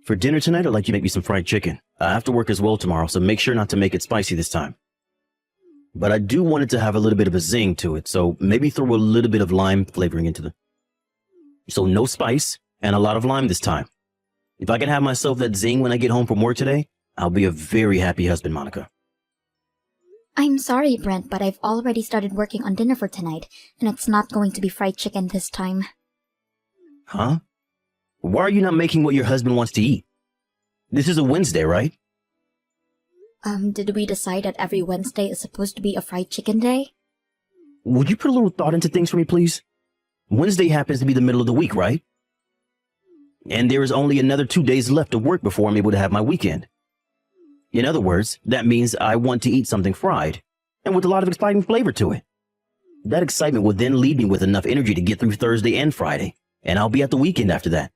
For dinner tonight, I'd like you to make me some fried chicken. I have to work as well tomorrow, so make sure not to make it spicy this time. But I do want it to have a little bit of a zing to it, so maybe throw a little bit of lime flavoring into the... So no spice and a lot of lime this time. If I can have myself that zing when I get home from work today, I'll be a very happy husband, Monica. I'm sorry, Brent, but I've already started working on dinner for tonight, and it's not going to be fried chicken this time. Huh? Why are you not making what your husband wants to eat? This is a Wednesday, right? Did we decide that every Wednesday is supposed to be a fried chicken day? Would you put a little thought into things for me, please? Wednesday happens to be the middle of the week, right? And there is only another 2 days left of work before I'm able to have my weekend. In other words, that means I want to eat something fried, and with a lot of exciting flavor to it. That excitement will then leave me with enough energy to get through Thursday and Friday, and I'll be at the weekend after that.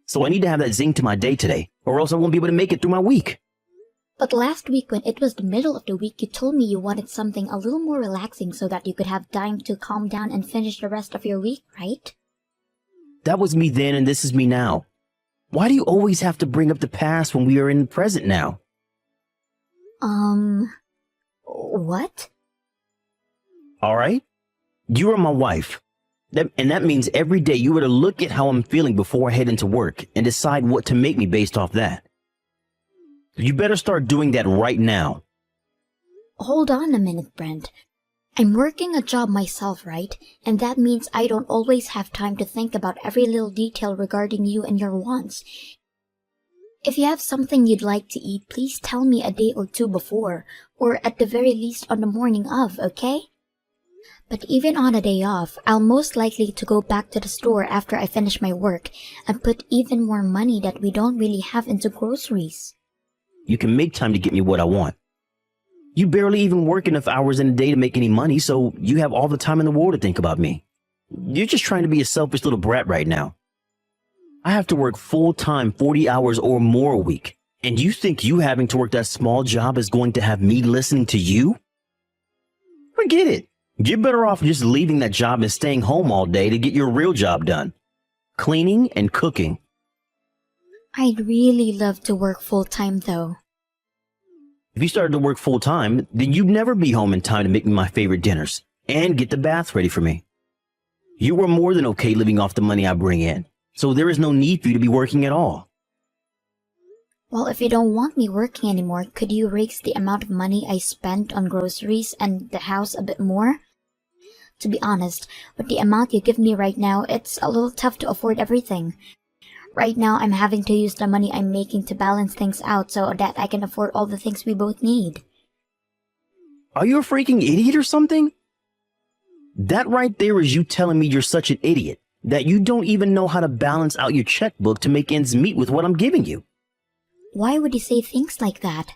So I need to have that zing to my day today, or else I won't be able to make it through my week. But last week when it was the middle of the week, you told me you wanted something a little more relaxing so that you could have time to calm down and finish the rest of your week, right? That was me then, and this is me now. Why do you always have to bring up the past when we are in the present now? What? All right? You are my wife. And that means every day you were to look at how I'm feeling before I head into work and decide what to make me based off that. You better start doing that right now. Hold on a minute, Brent. I'm working a job myself, right? And that means I don't always have time to think about every little detail regarding you and your wants. If you have something you'd like to eat, please tell me a day or two before, or at the very least on the morning of, okay? But even on a day off, I'll most likely to go back to the store after I finish my work and put even more money that we don't really have into groceries. You can make time to get me what I want. You barely even work enough hours in a day to make any money, so you have all the time in the world to think about me. You're just trying to be a selfish little brat right now. I have to work full-time 40 hours or more a week, and you think you having to work that small job is going to have me listening to you? Forget it. You're better off just leaving that job and staying home all day to get your real job done. Cleaning and cooking. I'd really love to work full-time though. If you started to work full-time, then you'd never be home in time to make me my favorite dinners and get the bath ready for me. You are more than okay living off the money I bring in, so there is no need for you to be working at all. Well, if you don't want me working anymore, could you raise the amount of money I spent on groceries and the house a bit more? To be honest, with the amount you give me right now, it's a little tough to afford everything. Right now, I'm having to use the money I'm making to balance things out so that I can afford all the things we both need. Are you a freaking idiot or something? That right there is you telling me you're such an idiot that you don't even know how to balance out your checkbook to make ends meet with what I'm giving you. Why would you say things like that?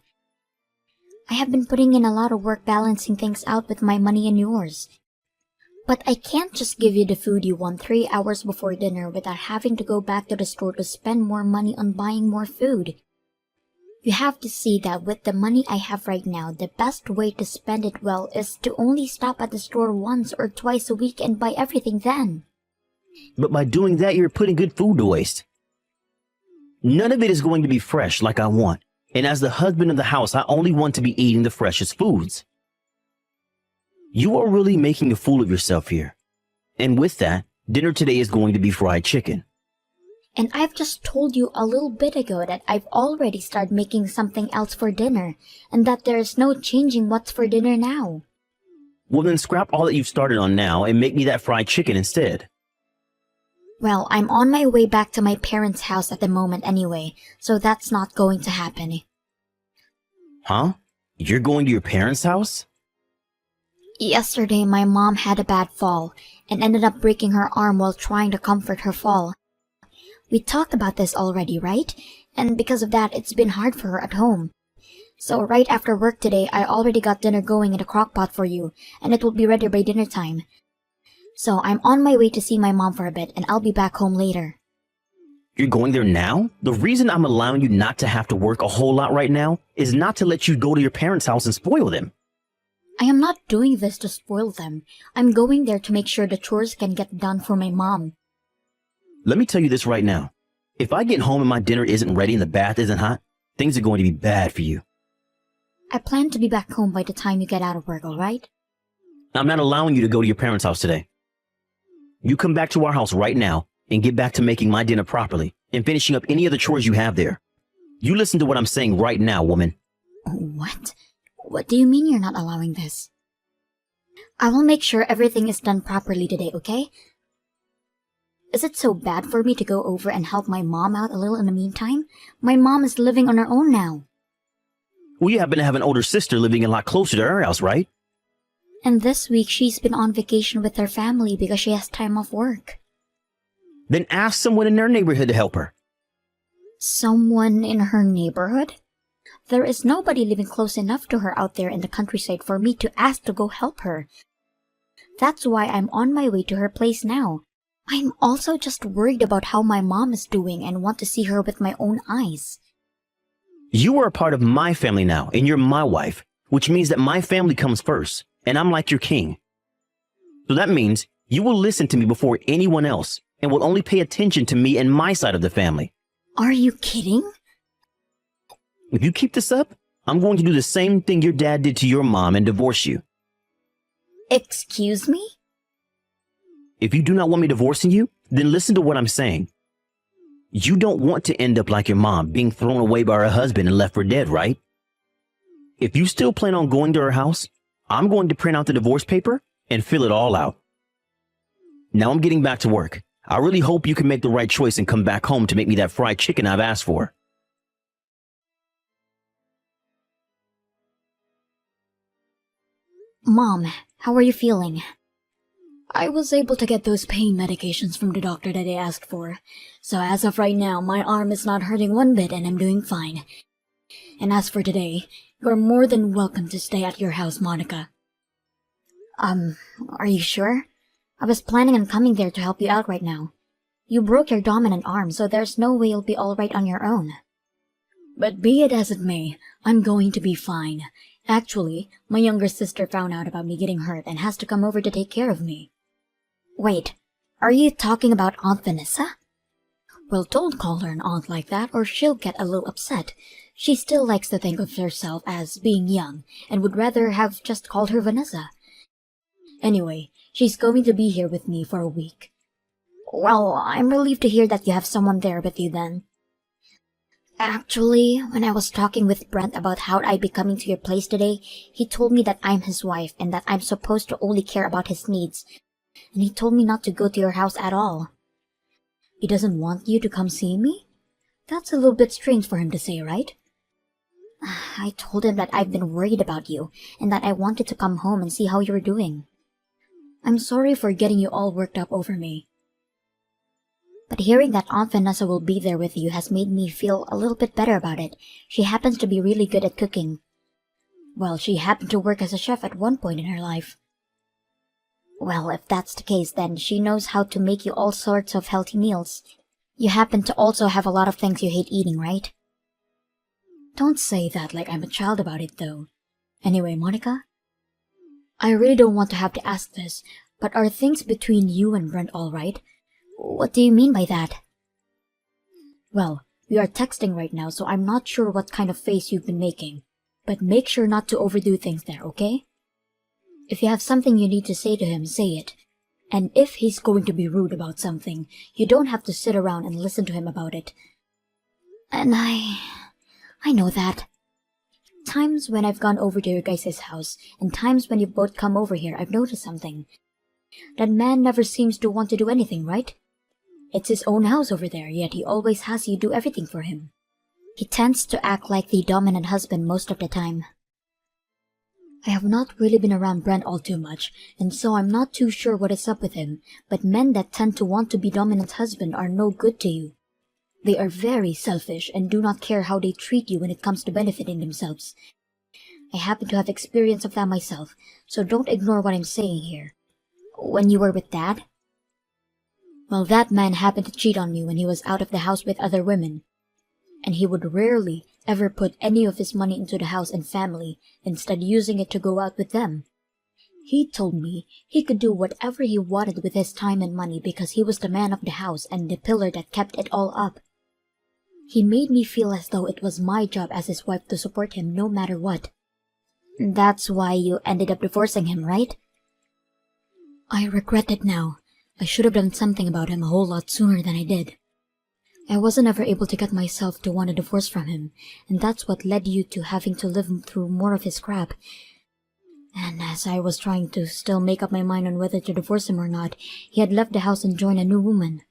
I have been putting in a lot of work balancing things out with my money and yours. But I can't just give you the food you want 3 hours before dinner without having to go back to the store to spend more money on buying more food. You have to see that with the money I have right now, the best way to spend it well is to only stop at the store once or twice a week and buy everything then. But by doing that, you're putting good food to waste. None of it is going to be fresh like I want. And as the husband of the house, I only want to be eating the freshest foods. You are really making a fool of yourself here. And with that, dinner today is going to be fried chicken. And I've just told you a little bit ago that I've already started making something else for dinner, and that there's no changing what's for dinner now. Well, then scrap all that you've started on now and make me that fried chicken instead. Well, I'm on my way back to my parents' house at the moment anyway, so that's not going to happen. Huh? You're going to your parents' house? Yesterday, my mom had a bad fall and ended up breaking her arm while trying to comfort her fall. We talked about this already, right? And because of that, it's been hard for her at home. So right after work today, I already got dinner going in a crock pot for you, and it will be ready by dinner time. So I'm on my way to see my mom for a bit, and I'll be back home later. You're going there now? The reason I'm allowing you not to have to work a whole lot right now is not to let you go to your parents' house and spoil them. I am not doing this to spoil them. I'm going there to make sure the chores can get done for my mom. Let me tell you this right now. If I get home and my dinner isn't ready and the bath isn't hot, things are going to be bad for you. I plan to be back home by the time you get out of work, alright? I'm not allowing you to go to your parents' house today. You come back to our house right now and get back to making my dinner properly and finishing up any other chores you have there. You listen to what I'm saying right now, woman. What? What do you mean you're not allowing this? I will make sure everything is done properly today, okay? Is it so bad for me to go over and help my mom out a little in the meantime? My mom is living on her own now. Well, you happen to have an older sister living a lot closer to our house, right? And this week she's been on vacation with her family because she has time off work. Then ask someone in their neighborhood to help her. Someone in her neighborhood? There is nobody living close enough to her out there in the countryside for me to ask to go help her. That's why I'm on my way to her place now. I'm also just worried about how my mom is doing and want to see her with my own eyes. You are a part of my family now, and you're my wife, which means that my family comes first, and I'm like your king. So that means you will listen to me before anyone else, and will only pay attention to me and my side of the family. Are you kidding? If you keep this up, I'm going to do the same thing your dad did to your mom and divorce you. Excuse me? If you do not want me divorcing you, then listen to what I'm saying. You don't want to end up like your mom, being thrown away by her husband and left for dead, right? If you still plan on going to her house, I'm going to print out the divorce paper and fill it all out. Now I'm getting back to work. I really hope you can make the right choice and come back home to make me that fried chicken I've asked for. Mom, how are you feeling? I was able to get those pain medications from the doctor that I asked for. So as of right now, my arm is not hurting one bit and I'm doing fine. And as for today, you're more than welcome to stay at your house, Monica. Are you sure? I was planning on coming there to help you out right now. You broke your dominant arm, so there's no way you'll be alright on your own. But be it as it may, I'm going to be fine. Actually, my younger sister found out about me getting hurt and has to come over to take care of me. Wait, are you talking about Aunt Vanessa? Well, don't call her an aunt like that or she'll get a little upset. She still likes to think of herself as being young and would rather have just called her Vanessa. Anyway, she's going to be here with me for a week. Well, I'm relieved to hear that you have someone there with you then. Actually, when I was talking with Brent about how I'd be coming to your place today, he told me that I'm his wife and that I'm supposed to only care about his needs. And he told me not to go to your house at all. He doesn't want you to come see me? That's a little bit strange for him to say, right? I told him that I've been worried about you and that I wanted to come home and see how you're doing. I'm sorry for getting you all worked up over me. But hearing that Aunt Vanessa will be there with you has made me feel a little bit better about it. She happens to be really good at cooking. Well, she happened to work as a chef at one point in her life. Well, if that's the case, then she knows how to make you all sorts of healthy meals. You happen to also have a lot of things you hate eating, right? Don't say that like I'm a child about it, though. Anyway, Monica, I really don't want to have to ask this, but are things between you and Brent all right? What do you mean by that? Well, we are texting right now, so I'm not sure what kind of face you've been making. But make sure not to overdo things there, okay? If you have something you need to say to him, say it. And if he's going to be rude about something, you don't have to sit around and listen to him about it. And I know that. Times when I've gone over to your guys' house, and times when you've both come over here, I've noticed something. That man never seems to want to do anything, right? It's his own house over there, yet he always has you do everything for him. He tends to act like the dominant husband most of the time. I have not really been around Brent all too much, and so I'm not too sure what is up with him, but men that tend to want to be dominant husband are no good to you. They are very selfish and do not care how they treat you when it comes to benefiting themselves. I happen to have experience of that myself, so don't ignore what I'm saying here. When you were with Dad? Well, that man happened to cheat on me when he was out of the house with other women. And he would rarely ever put any of his money into the house and family, instead using it to go out with them. He told me he could do whatever he wanted with his time and money because he was the man of the house and the pillar that kept it all up. He made me feel as though it was my job as his wife to support him no matter what. That's why you ended up divorcing him, right? I regret it now. I should have done something about him a whole lot sooner than I did. I wasn't ever able to get myself to want a divorce from him, and that's what led you to having to live through more of his crap. And as I was trying to still make up my mind on whether to divorce him or not, he had left the house and joined a new woman.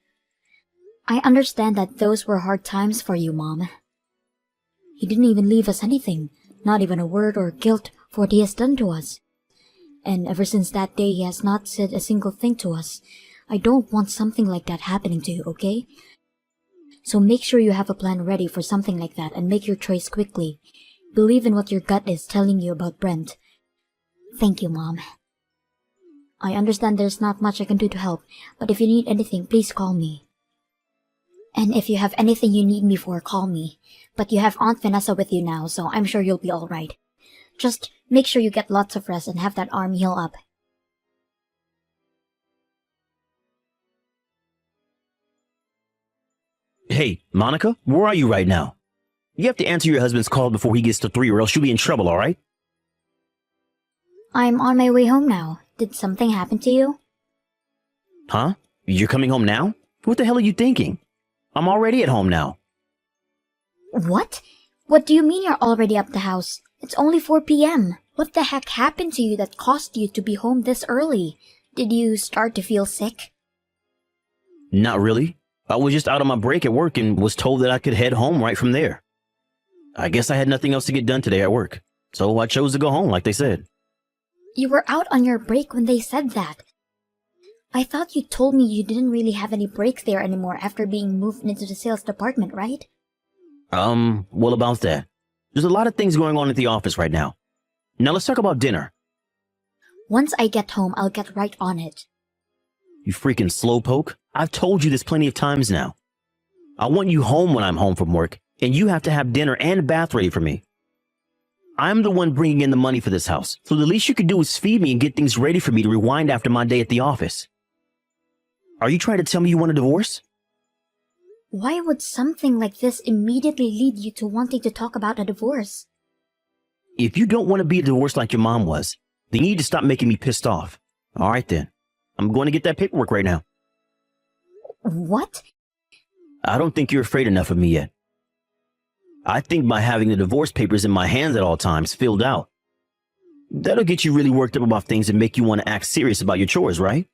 I understand that those were hard times for you, Mom. He didn't even leave us anything, not even a word or guilt for what he has done to us. And ever since that day, he has not said a single thing to us. I don't want something like that happening to you, okay? So make sure you have a plan ready for something like that and make your choice quickly. Believe in what your gut is telling you about Brent. Thank you, Mom. I understand there's not much I can do to help, but if you need anything, please call me. And if you have anything you need me for, call me. But you have Aunt Vanessa with you now, so I'm sure you'll be alright. Just make sure you get lots of rest and have that arm heal up. Hey, Monica, where are you right now? You have to answer your husband's call before he gets to 3 or else you'll be in trouble, alright? I'm on my way home now. Did something happen to you? Huh? You're coming home now? What the hell are you thinking? I'm already at home now. What? What do you mean you're already up the house? It's only 4 p.m. What the heck happened to you that caused you to be home this early? Did you start to feel sick? Not really. I was just out on my break at work and was told that I could head home right from there. I guess I had nothing else to get done today at work, so I chose to go home like they said. You were out on your break when they said that. I thought you told me you didn't really have any breaks there anymore after being moved into the sales department, right? Well, about that. There's a lot of things going on at the office right now. Now let's talk about dinner. Once I get home, I'll get right on it. You freaking slowpoke. I've told you this plenty of times now. I want you home when I'm home from work, and you have to have dinner and a bath ready for me. I'm the one bringing in the money for this house, so the least you could do is feed me and get things ready for me to rewind after my day at the office. Are you trying to tell me you want a divorce? Why would something like this immediately lead you to wanting to talk about a divorce? If you don't want to be divorced like your mom was, then you need to stop making me pissed off. All right then. I'm going to get that paperwork right now. What? I don't think you're afraid enough of me yet. I think by having the divorce papers in my hands at all times filled out, that'll get you really worked up about things and make you want to act serious about your chores, right?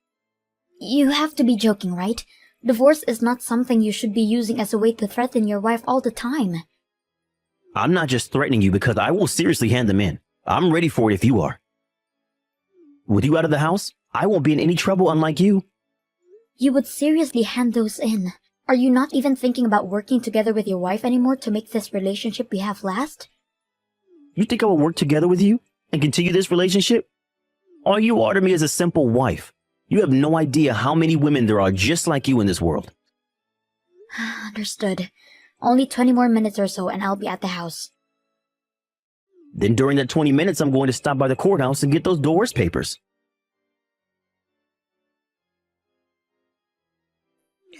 You have to be joking, right? Divorce is not something you should be using as a way to threaten your wife all the time. I'm not just threatening you because I will seriously hand them in. I'm ready for it if you are. With you out of the house, I won't be in any trouble unlike you. You would seriously hand those in. Are you not even thinking about working together with your wife anymore to make this relationship we have last? You think I will work together with you and continue this relationship? All you are to me is a simple wife. You have no idea how many women there are just like you in this world. Understood. Only 20 more minutes or so and I'll be at the house. Then during that 20 minutes, I'm going to stop by the courthouse and get those divorce papers.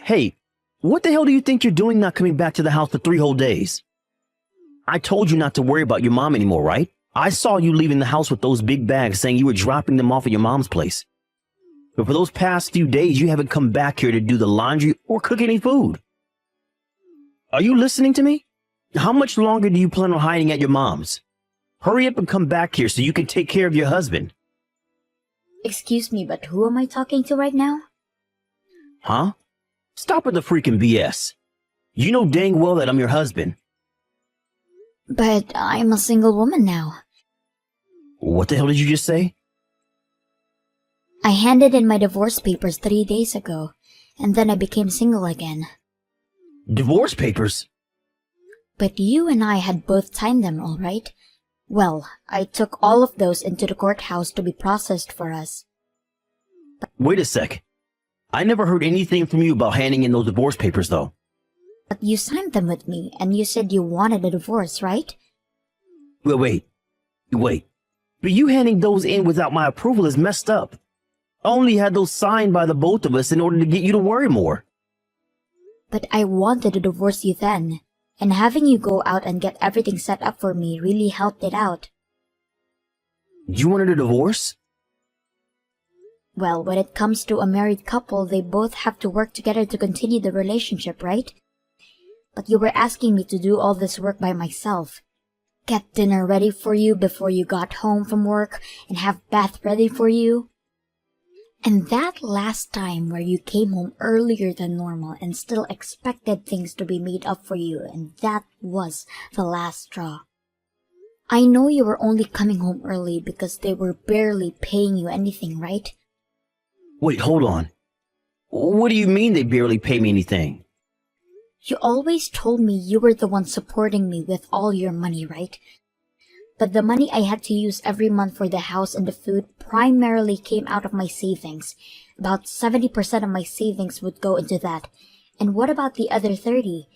Hey, what the hell do you think you're doing not coming back to the house for 3 whole days? I told you not to worry about your mom anymore, right? I saw you leaving the house with those big bags saying you were dropping them off at your mom's place. But for those past few days, you haven't come back here to do the laundry or cook any food. Are you listening to me? How much longer do you plan on hiding at your mom's? Hurry up and come back here so you can take care of your husband. Excuse me, but who am I talking to right now? Huh? Stop with the freaking BS. You know dang well that I'm your husband. But I'm a single woman now. What the hell did you just say? I handed in my divorce papers 3 days ago, and then I became single again. Divorce papers? But you and I had both signed them, all right? Well, I took all of those into the courthouse to be processed for us. Wait a sec. I never heard anything from you about handing in those divorce papers, though. But you signed them with me, and you said you wanted a divorce, right? Wait. But you handing those in without my approval is messed up. I only had those signed by the both of us in order to get you to worry more. But I wanted to divorce you then, And having you go out and get everything set up for me really helped it out. You wanted a divorce? Well, when it comes to a married couple, they both have to work together to continue the relationship, right? But you were asking me to do all this work by myself. Get dinner ready for you before you got home from work and have bath ready for you. And that last time where you came home earlier than normal and still expected things to be made up for you, and that was the last straw. I know you were only coming home early because they were barely paying you anything, right? Wait, hold on. What do you mean they barely pay me anything? You always told me you were the one supporting me with all your money, right? But the money I had to use every month for the house and the food primarily came out of my savings. About 70% of my savings would go into that. And what about the other 30?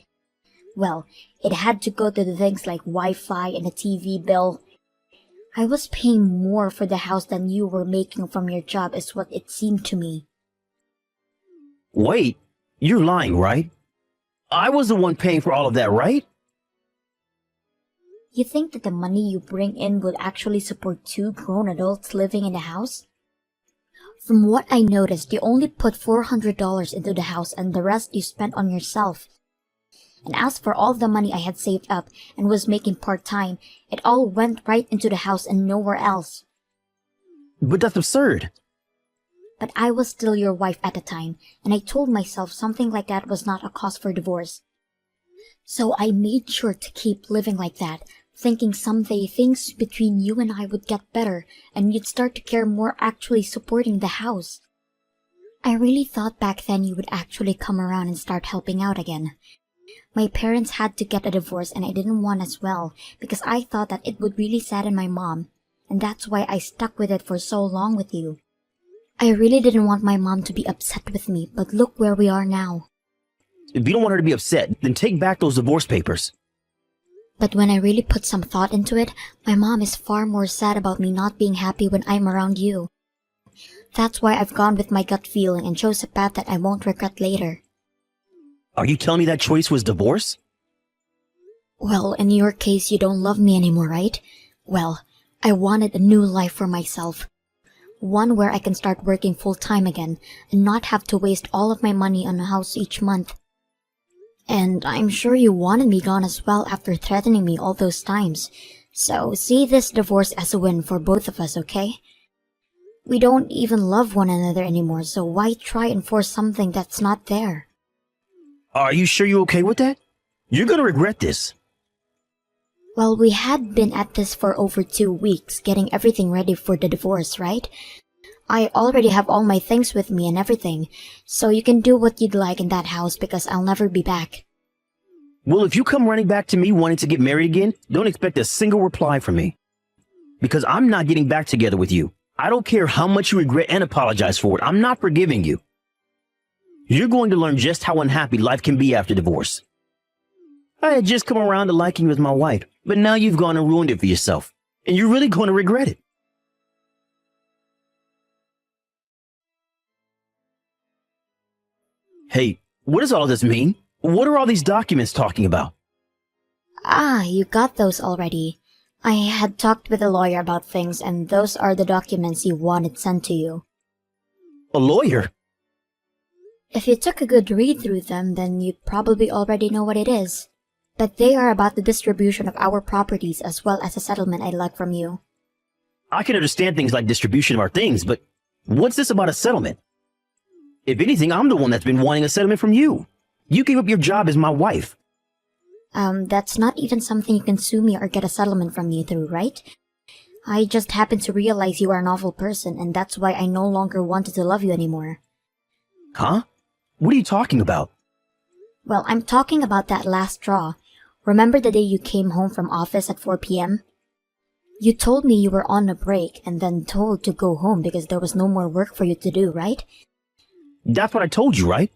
Well, it had to go to the things like Wi-Fi and a TV bill. I was paying more for the house than you were making from your job is what it seemed to me. Wait, you're lying, right? I was the one paying for all of that, right? You think that the money you bring in would actually support 2 grown adults living in the house? From what I noticed, you only put $400 into the house and the rest you spent on yourself. And as for all the money I had saved up and was making part-time, it all went right into the house and nowhere else. But that's absurd. But I was still your wife at the time, and I told myself something like that was not a cause for divorce. So I made sure to keep living like that, thinking someday things between you and I would get better, and you'd start to care more actually supporting the house. I really thought back then you would actually come around and start helping out again. My parents had to get a divorce and I didn't want as well, because I thought that it would really sadden my mom, and that's why I stuck with it for so long with you. I really didn't want my mom to be upset with me, but look where we are now. If you don't want her to be upset, then take back those divorce papers. But when I really put some thought into it, my mom is far more sad about me not being happy when I'm around you. That's why I've gone with my gut feeling and chose a path that I won't regret later. Are you telling me that choice was divorce? Well, in your case, you don't love me anymore, right? Well, I wanted a new life for myself. One where I can start working full-time again and not have to waste all of my money on a house each month. And I'm sure you wanted me gone as well after threatening me all those times. So see this divorce as a win for both of us, okay? We don't even love one another anymore, so why try and force something that's not there? Are you sure you're okay with that? You're gonna regret this. Well, we had been at this for over 2 weeks, getting everything ready for the divorce, right? I already have all my things with me and everything, so you can do what you'd like in that house because I'll never be back. Well, if you come running back to me wanting to get married again, don't expect a single reply from me. Because I'm not getting back together with you. I don't care how much you regret and apologize for it. I'm not forgiving you. You're going to learn just how unhappy life can be after divorce. I had just come around to liking you as my wife, but now you've gone and ruined it for yourself, and you're really going to regret it. Hey, what does all this mean? What are all these documents talking about? Ah, you got those already. I had talked with a lawyer about things, and those are the documents you wanted sent to you. A lawyer? If you took a good read through them, then you'd probably already know what it is. But they are about the distribution of our properties as well as a settlement I'd like from you. I can understand things like distribution of our things, but what's this about a settlement? If anything, I'm the one that's been wanting a settlement from you. You gave up your job as my wife. That's not even something you can sue me or get a settlement from me through, right? I just happened to realize you are an awful person, and that's why I no longer wanted to love you anymore. Huh? What are you talking about? Well, I'm talking about that last straw. Remember the day you came home from office at 4 p.m.? You told me you were on a break and then told to go home because there was no more work for you to do, right? That's what I told you, right?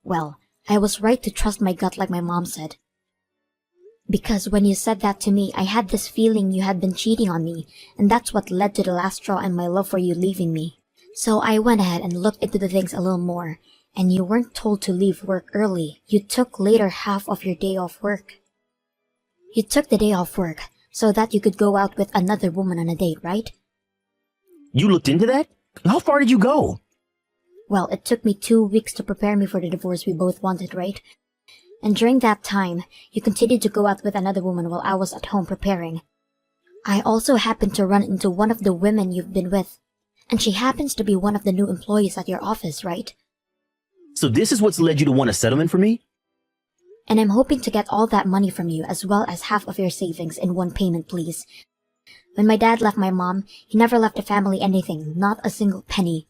Well, I was right to trust my gut like my mom said. Because when you said that to me, I had this feeling you had been cheating on me, and that's what led to the last straw and my love for you leaving me. So I went ahead and looked into the things a little more, And you weren't told to leave work early. You took later half of your day off work. You took the day off work so that you could go out with another woman on a date, right? You looked into that? How far did you go? Well, it took me 2 weeks to prepare me for the divorce we both wanted, right? And during that time, you continued to go out with another woman while I was at home preparing. I also happened to run into one of the women you've been with, and she happens to be one of the new employees at your office, right? So this is what's led you to want a settlement for me? And I'm hoping to get all that money from you as well as half of your savings in one payment, please. When my dad left my mom, he never left the family anything, not a single penny.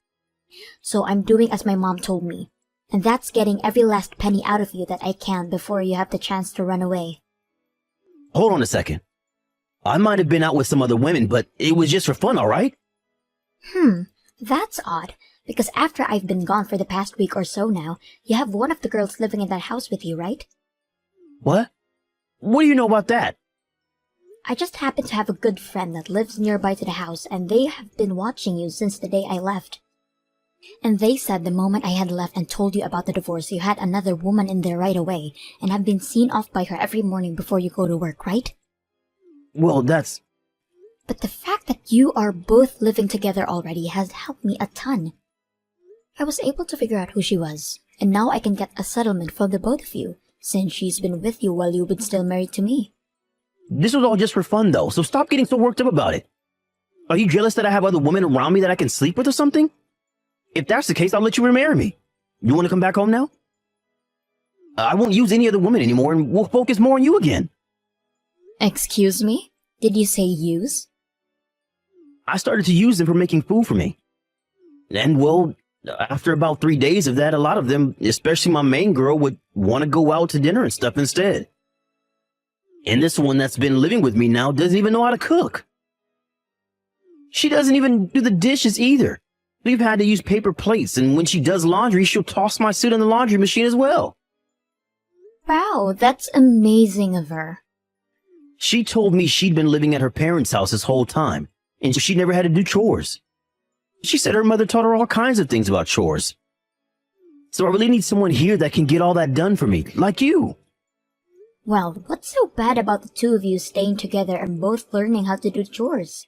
So I'm doing as my mom told me, and that's getting every last penny out of you that I can before you have the chance to run away. Hold on a second. I might have been out with some other women, but it was just for fun, all right? That's odd, because after I've been gone for the past week or so now, you have one of the girls living in that house with you, right? What? What do you know about that? I just happen to have a good friend that lives nearby to the house, and they have been watching you since the day I left. And they said the moment I had left and told you about the divorce, you had another woman in there right away, and have been seen off by her every morning before you go to work, right? Well, that's... But the fact that you are both living together already has helped me a ton. I was able to figure out who she was, and now I can get a settlement from the both of you, since she's been with you while you've been still married to me. This was all just for fun, though, so stop getting so worked up about it. Are you jealous that I have other women around me that I can sleep with or something? If that's the case, I'll let you remarry me. You want to come back home now? I won't use any other woman anymore, and we'll focus more on you again. Excuse me? Did you say use? I started to use them for making food for me. And, well, after about 3 days of that, a lot of them, especially my main girl, would want to go out to dinner and stuff instead. And this one that's been living with me now doesn't even know how to cook. She doesn't even do the dishes either. We've had to use paper plates, and when she does laundry, she'll toss my suit in the laundry machine as well. Wow, that's amazing of her. She told me she'd been living at her parents' house this whole time, and she never had to do chores. She said her mother taught her all kinds of things about chores. So I really need someone here that can get all that done for me, like you. Well, what's so bad about the two of you staying together and both learning how to do chores?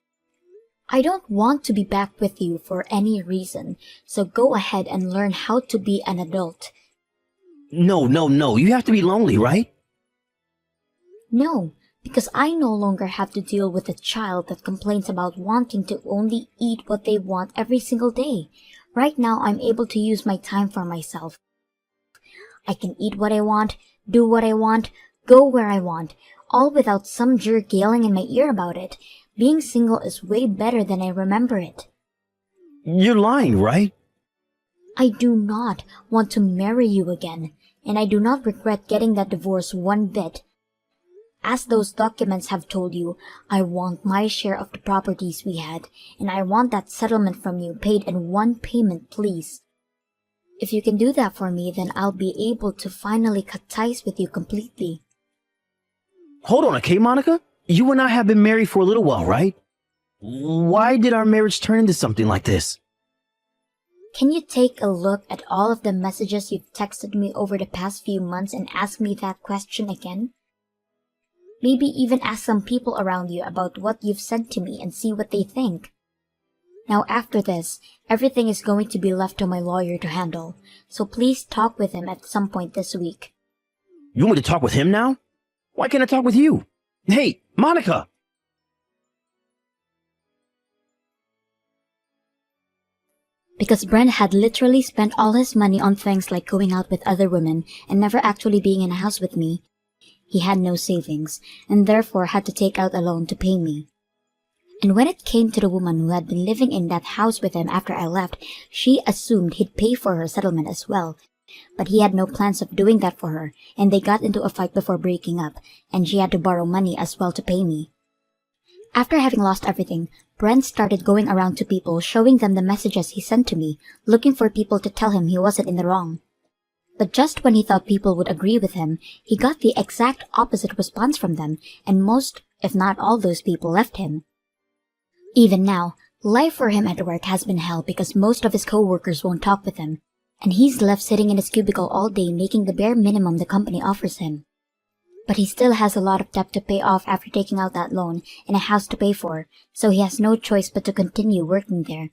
I don't want to be back with you for any reason, so go ahead and learn how to be an adult. No, you have to be lonely, right? No, because I no longer have to deal with a child that complains about wanting to only eat what they want every single day. Right now, I'm able to use my time for myself. I can eat what I want, do what I want, go where I want, all without some jerk yelling in my ear about it. Being single is way better than I remember it. You're lying, right? I do not want to marry you again, and I do not regret getting that divorce one bit. As those documents have told you, I want my share of the properties we had, and I want that settlement from you paid in one payment, please. If you can do that for me, then I'll be able to finally cut ties with you completely. Hold on, okay, Monica? You and I have been married for a little while, right? Why did our marriage turn into something like this? Can you take a look at all of the messages you've texted me over the past few months and ask me that question again? Maybe even ask some people around you about what you've sent to me and see what they think. Now after this, everything is going to be left to my lawyer to handle, so please talk with him at some point this week. You want me to talk with him now? Why can't I talk with you? Hey, Monica! Because Brent had literally spent all his money on things like going out with other women and never actually being in a house with me. He had no savings, and therefore had to take out a loan to pay me. And when it came to the woman who had been living in that house with him after I left, she assumed he'd pay for her settlement as well. But he had no plans of doing that for her, and they got into a fight before breaking up, and she had to borrow money as well to pay me. After having lost everything, Brent started going around to people, showing them the messages he sent to me, looking for people to tell him he wasn't in the wrong. But just when he thought people would agree with him, he got the exact opposite response from them, and most, if not all those people left him. Even now, life for him at work has been hell because most of his co-workers won't talk with him. and he's left sitting in his cubicle all day making the bare minimum the company offers him. But he still has a lot of debt to pay off after taking out that loan and a house to pay for, so he has no choice but to continue working there.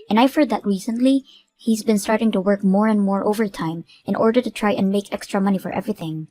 And I've heard that recently, he's been starting to work more and more overtime in order to try and make extra money for everything.